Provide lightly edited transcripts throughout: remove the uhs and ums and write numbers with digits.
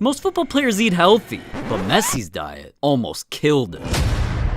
Most football players eat healthy, but Messi's diet almost killed him.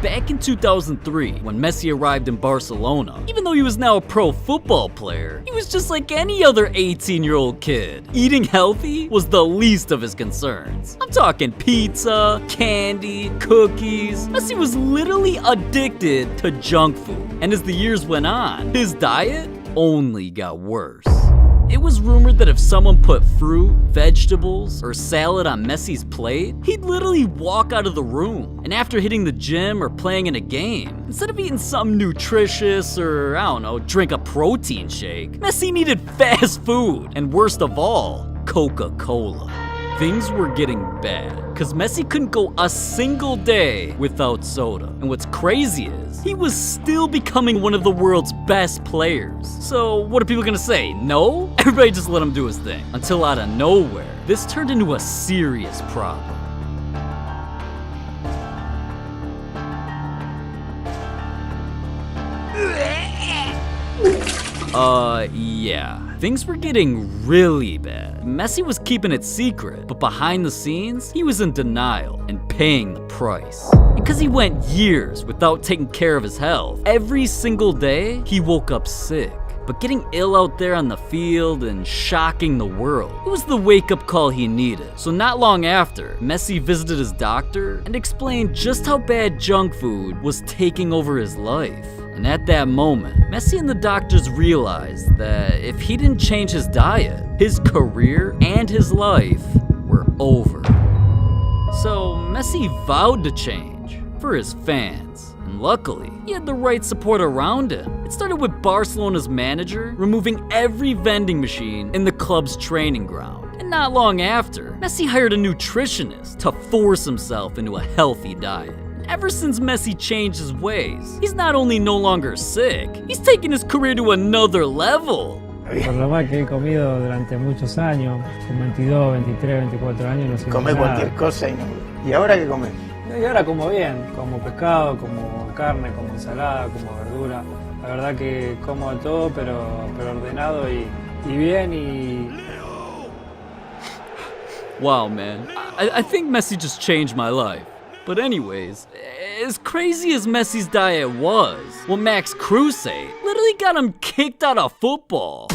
Back in 2003, when Messi arrived in Barcelona, even though he was now a pro football player, he was just like any other 18-year-old kid. Eating healthy was the least of his concerns. I'm talking pizza, candy, cookies. Messi was literally addicted to junk food. And as the years went on, his diet only got worse. It was rumored that if someone put fruit, vegetables, or salad on Messi's plate, he'd literally walk out of the room. And after hitting the gym or playing in a game, instead of eating something nutritious or, I don't know, drink a protein shake, Messi needed fast food. And worst of all, Coca-Cola. Things were getting bad, cause Messi couldn't go a single day without soda. And what's crazy is, he was still becoming one of the world's best players. So what are people gonna say, no? Everybody just let him do his thing. Until out of nowhere, this turned into a serious problem. Yeah. Things were getting really bad. Messi was keeping it secret, but behind the scenes, he was in denial and paying the price. And because he went years without taking care of his health, every single day, he woke up sick. But getting ill out there on the field and shocking the world, it was the wake-up call he needed. So not long after, Messi visited his doctor and explained just how bad junk food was taking over his life. And at that moment, Messi and the doctors realized that if he didn't change his diet, his career and his life were over. So Messi vowed to change for his fans. And luckily, he had the right support around him. It started with Barcelona's manager removing every vending machine in the club's training ground. And not long after, Messi hired a nutritionist to force himself into a healthy diet. Ever since Messi changed his ways, he's not only no longer sick, he's taking his career to another level. Por lo mal que he comido durante muchos años, con 22, 23, 24 años, no sé. Come cualquier cosa y ahora qué comes. Y ahora como bien, como pescado, como carne, como ensalada, como verdura. La verdad que como de todo, pero ordenado y bien y... Wow, man. I think Messi just changed my life. But anyways, as crazy as Messi's diet was, what Max Kruse literally got him kicked out of football.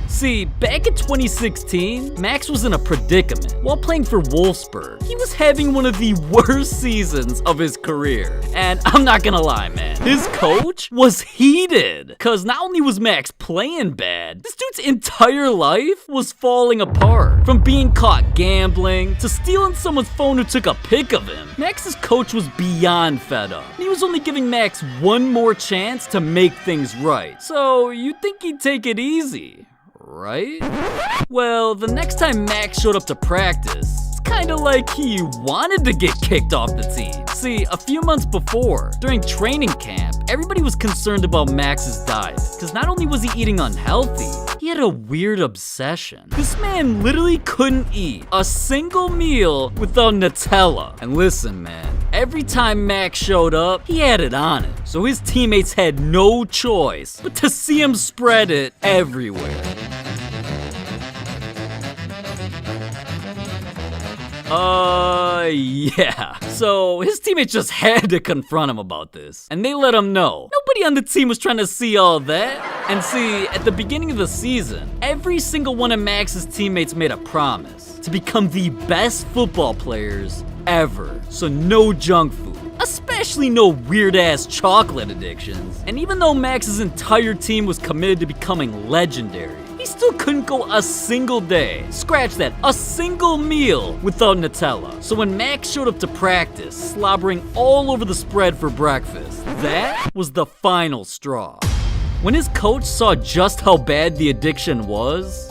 See, back in 2016, Max was in a predicament. While playing for Wolfsburg, he was having one of the worst seasons of his career. And I'm not gonna lie, man, his coach was heated. Cause not only was Max playing bad, this dude's entire life was falling apart. From being caught gambling, to stealing someone's phone who took a pic of him, Max's coach was beyond fed up. He was only giving Max one more chance to make things right. So you'd think he'd take it easy, right? Well, the next time Max showed up to practice, it's kinda like he wanted to get kicked off the team. See, a few months before, during training camp, everybody was concerned about Max's diet. Cause not only was he eating unhealthy, he had a weird obsession. This man literally couldn't eat a single meal without Nutella. And listen, man, every time Max showed up, he had it on him. So his teammates had no choice but to see him spread it everywhere. Yeah. So his teammates just had to confront him about this. And they let him know. Nobody on the team was trying to see all that. And see, at the beginning of the season, every single one of Max's teammates made a promise to become the best football players ever. So no junk food. Especially no weird-ass chocolate addictions. And even though Max's entire team was committed to becoming legendary, he still couldn't go a single day, scratch that, a single meal without Nutella. So when Max showed up to practice, slobbering all over the spread for breakfast, that was the final straw. When his coach saw just how bad the addiction was,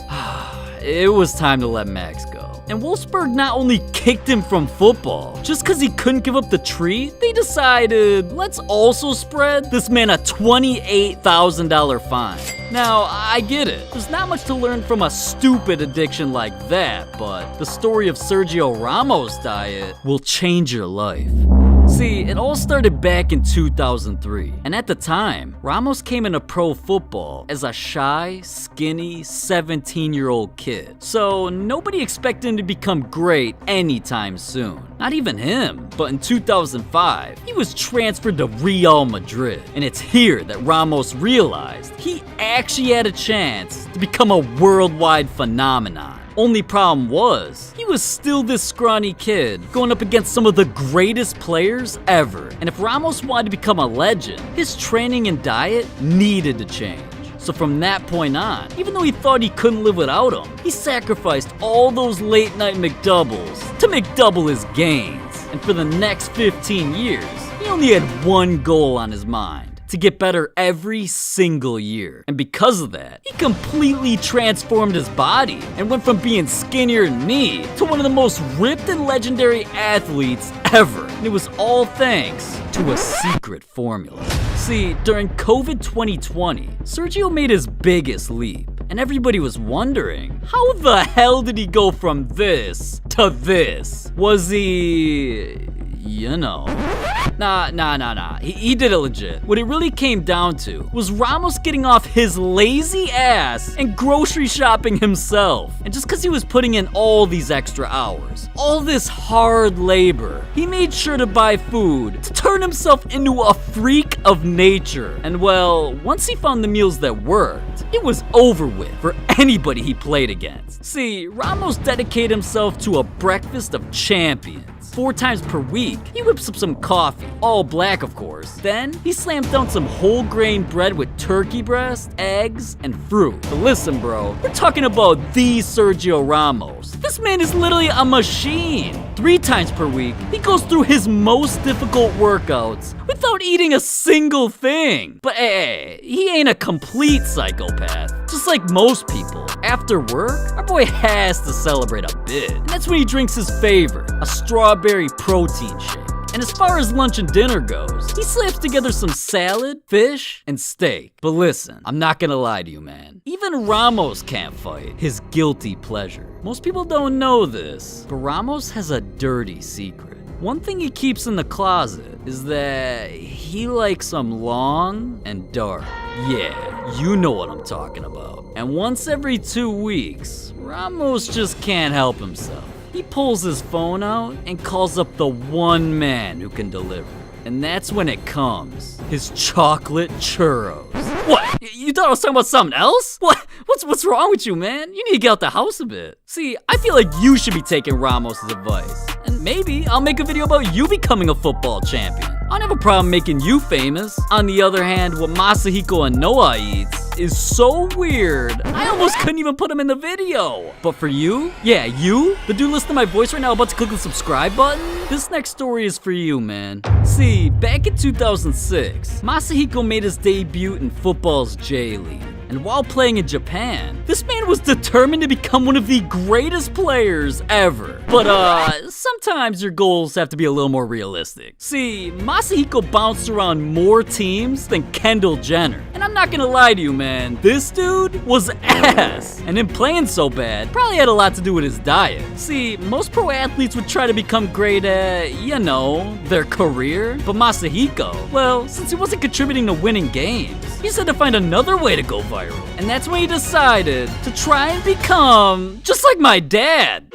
it was time to let Max go. And Wolfsburg not only kicked him from football, just because he couldn't give up the treat, they decided, let's also spread this man a $28,000 fine. Now, I get it. There's not much to learn from a stupid addiction like that, but the story of Sergio Ramos' diet will change your life. See, it all started back in 2003, and at the time, Ramos came into pro football as a shy, skinny, 17-year-old kid. So nobody expected him to become great anytime soon. Not even him. But in 2005, he was transferred to Real Madrid, and it's here that Ramos realized he actually had a chance to become a worldwide phenomenon. Only problem was, he was still this scrawny kid going up against some of the greatest players ever. And if Ramos wanted to become a legend, his training and diet needed to change. So from that point on, even though he thought he couldn't live without him, he sacrificed all those late night McDoubles to McDouble his gains. And for the next 15 years, he only had one goal on his mind: to get better every single year. And because of that, he completely transformed his body and went from being skinnier than me to one of the most ripped and legendary athletes ever. And it was all thanks to a secret formula. See, during COVID 2020, Sergio made his biggest leap, and everybody was wondering, how the hell did he go from this to this? Was he... you know. Nah. He did it legit. What it really came down to was Ramos getting off his lazy ass and grocery shopping himself. And just because he was putting in all these extra hours, all this hard labor, he made sure to buy food to turn himself into a freak of nature. And well, once he found the meals that worked, it was over with for anybody he played against. See, Ramos dedicated himself to a breakfast of champions. 4 times per week, he whips up some coffee, all black of course. Then, he slams down some whole grain bread with turkey breast, eggs, and fruit. But listen bro, we're talking about the Sergio Ramos. This man is literally a machine. 3 times per week, he goes through his most difficult workouts without eating a single thing. But hey, he ain't a complete psychopath. Just like most people, after work, our boy has to celebrate a bit. And that's when he drinks his favorite, a strawberry protein shake. And as far as lunch and dinner goes, he slaps together some salad, fish, and steak. But listen, I'm not gonna lie to you, man. Even Ramos can't fight his guilty pleasure. Most people don't know this, but Ramos has a dirty secret. One thing he keeps in the closet is that he likes them long and dark. Yeah, you know what I'm talking about. And once every 2 weeks, Ramos just can't help himself. He pulls his phone out and calls up the one man who can deliver. And that's when it comes. His chocolate churros. What? You thought I was talking about something else? What's wrong with you, man? You need to get out the house a bit. See, I feel like you should be taking Ramos' advice. And maybe I'll make a video about you becoming a football champion. I don't have a problem making you famous. On the other hand, what Masahiko and Noah eats is so weird, I almost couldn't even put him in the video. But for you, yeah, you, the dude listening to my voice right now about to click the subscribe button, this next story is for you, man. See, back in 2006, Masahiko made his debut in football's J-League. And while playing in Japan, this man was determined to become one of the greatest players ever. But sometimes your goals have to be a little more realistic. See, Masahiko bounced around more teams than Kendall Jenner. And I'm not gonna lie to you, man, this dude was ass. And him playing so bad probably had a lot to do with his diet. See, most pro athletes would try to become great at, you know, their career. But Masahiko, well, since he wasn't contributing to winning games, he just had to find another way to go viral. And that's when he decided to try and become just like my dad.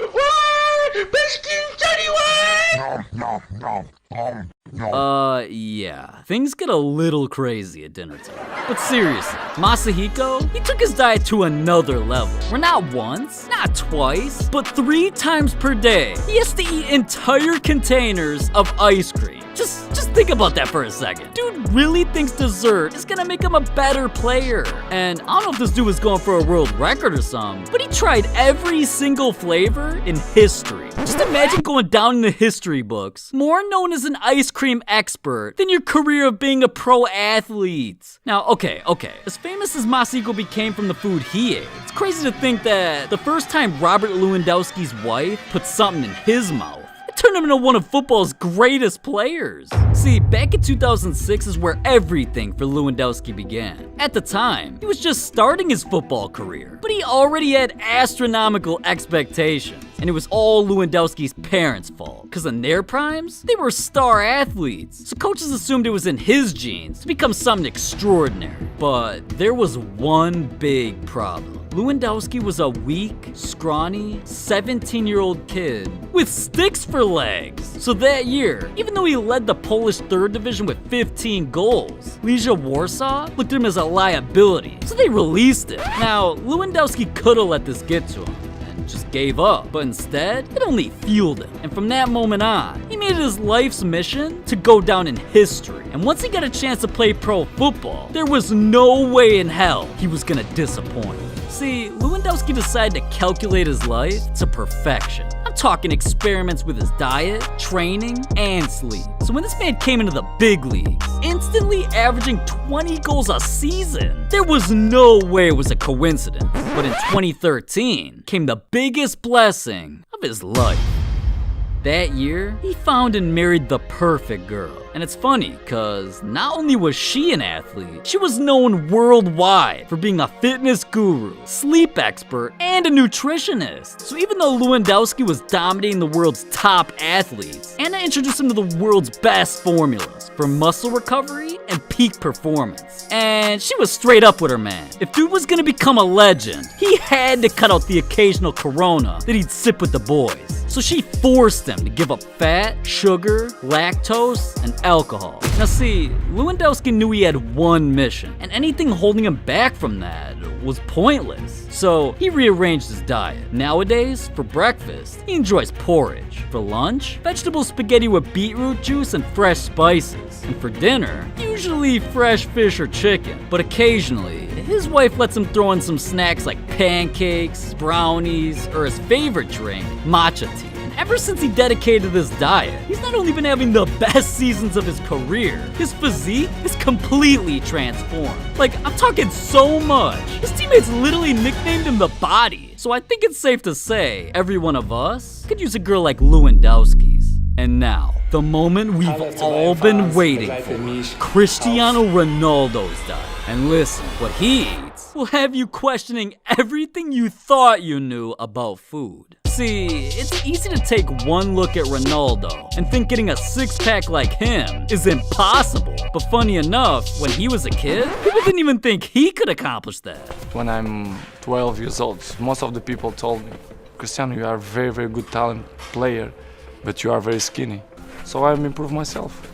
Yeah. Things get a little crazy at dinner time. But seriously, Masahiko, he took his diet to another level. Where not once, not twice, but 3 times per day, he has to eat entire containers of ice cream. Just think about that for a second. Dude really thinks dessert is gonna make him a better player. And I don't know if this dude was going for a world record or something, but he tried every single flavor in history. Just imagine going down in the history books, more known as an ice cream expert than your career of being a pro athlete. Now, okay, as famous as Masahiko became from the food he ate, it's crazy to think that the first time Robert Lewandowski's wife put something in his mouth, it turned turned him into one of football's greatest players. See, back in 2006 is where everything for Lewandowski began. At the time, he was just starting his football career, but he already had astronomical expectations. And it was all Lewandowski's parents' fault, because in their primes, they were star athletes. So coaches assumed it was in his genes to become something extraordinary. But there was one big problem. Lewandowski was a weak, scrawny, 17-year-old kid with sticks for legs. So that year, even though he led the Polish 3rd division with 15 goals, Legia Warsaw looked at him as a liability, so they released him. Now, Lewandowski could have let this get to him and just gave up, but instead, it only fueled him. And from that moment on, he made it his life's mission to go down in history. And once he got a chance to play pro football, there was no way in hell he was gonna disappoint. See, Lewandowski decided to calculate his life to perfection. I'm talking experiments with his diet, training, and sleep. So when this man came into the big leagues, instantly averaging 20 goals a season, there was no way it was a coincidence. But in 2013 came the biggest blessing of his life. That year, he found and married the perfect girl. And it's funny, cause not only was she an athlete, she was known worldwide for being a fitness guru, sleep expert, and a nutritionist. So even though Lewandowski was dominating the world's top athletes, Anna introduced him to the world's best formulas for muscle recovery and peak performance. And she was straight up with her man. If dude was gonna become a legend, he had to cut out the occasional Corona that he'd sip with the boys. So she forced him to give up fat, sugar, lactose, and alcohol. Now see, Lewandowski knew he had one mission, and anything holding him back from that was pointless. So he rearranged his diet. Nowadays, for breakfast, he enjoys porridge. For lunch, vegetable spaghetti with beetroot juice and fresh spices. And for dinner, usually fresh fish or chicken. But occasionally, his wife lets him throw in some snacks like pancakes, brownies, or his favorite drink, matcha tea. Ever since he dedicated this diet, he's not only been having the best seasons of his career, his physique is completely transformed. Like, I'm talking so much. His teammates literally nicknamed him the Body. So I think it's safe to say every one of us could use a girl like Lewandowski's. And now, the moment we've all been waiting for, Cristiano Ronaldo's diet. And listen, what he eats will have you questioning everything you thought you knew about food. See, it's easy to take one look at Ronaldo and think getting a six-pack like him is impossible. But funny enough, when he was a kid, people didn't even think he could accomplish that. When I'm 12 years old, most of the people told me, Cristiano, you are a very, very good talent player, but you are very skinny. So I've improved myself.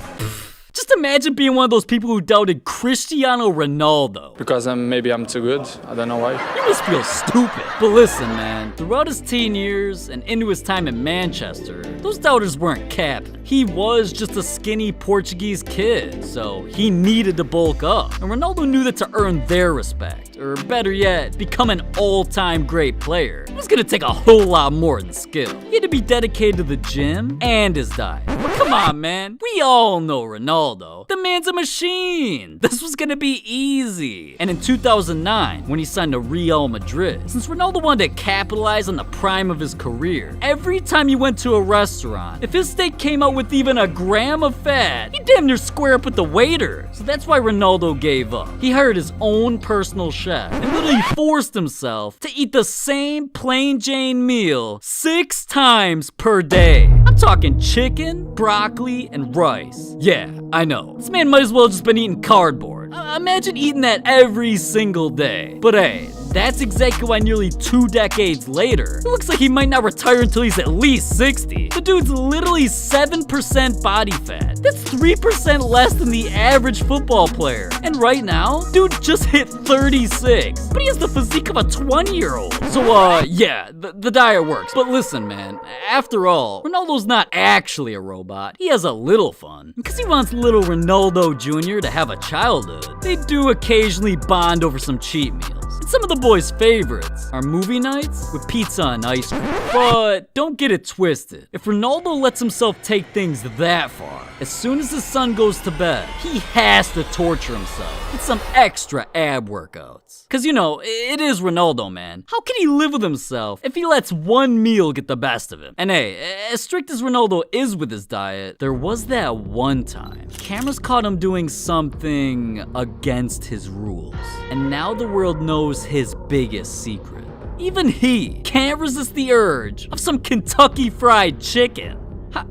Just imagine being one of those people who doubted Cristiano Ronaldo. Because maybe I'm too good, I don't know why. You must feel stupid. But listen, man, throughout his teen years and into his time in Manchester, those doubters weren't capping. He was just a skinny Portuguese kid, so he needed to bulk up. And Ronaldo knew that to earn their respect, or better yet, become an all-time great player, it was gonna take a whole lot more than skill. He had to be dedicated to the gym and his diet. But come on, man, we all know Ronaldo. The man's a machine. This was gonna be easy. And in 2009, when he signed to Real Madrid, since Ronaldo wanted to capitalize on the prime of his career, every time he went to a restaurant, if his steak came out with even a gram of fat, he'd damn near square up with the waiter. So that's why Ronaldo gave up. He hired his own personal chef and literally forced himself to eat the same plain Jane meal 6 times per day. I'm talking chicken, broccoli, and rice. Yeah, I know. This man might as well have just been eating cardboard. Imagine eating that every single day. But hey, that's exactly why nearly 2 decades later, it looks like he might not retire until he's at least 60. The dude's literally 7% body fat. That's 3% less than the average football player. And right now, dude just hit 36, but he has the physique of a 20-year-old. So yeah, the diet works. But listen, man, after all, Ronaldo's not actually a robot. He has a little fun. Because he wants little Ronaldo Jr. to have a childhood, they do occasionally bond over some cheat meals. some of the boys' favorites are movie nights with pizza and ice cream. But don't get it twisted. If Ronaldo lets himself take things that far, as soon as his son goes to bed, he has to torture himself with some extra ab workouts. Cause you know, it is Ronaldo, man. How can he live with himself if he lets one meal get the best of him? And hey, as strict as Ronaldo is with his diet, there was that one time cameras caught him doing something against his rules. And now the world knows his biggest secret. Even he can't resist the urge of some Kentucky Fried Chicken.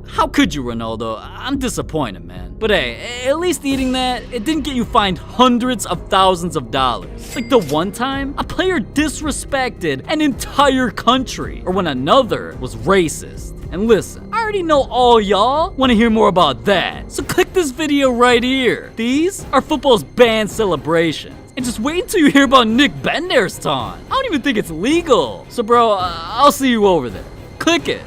How could you, Ronaldo? I'm disappointed, man. But hey, at least eating that, it didn't get you fined hundreds of thousands of dollars. Like the one time a player disrespected an entire country, or when another was racist. And listen, I already know all y'all want to hear more about that, so click this video right here. These are football's banned celebrations. And just wait until you hear about Nick Bender's taunt. I don't even think it's legal. So bro, I'll see you over there. Click it.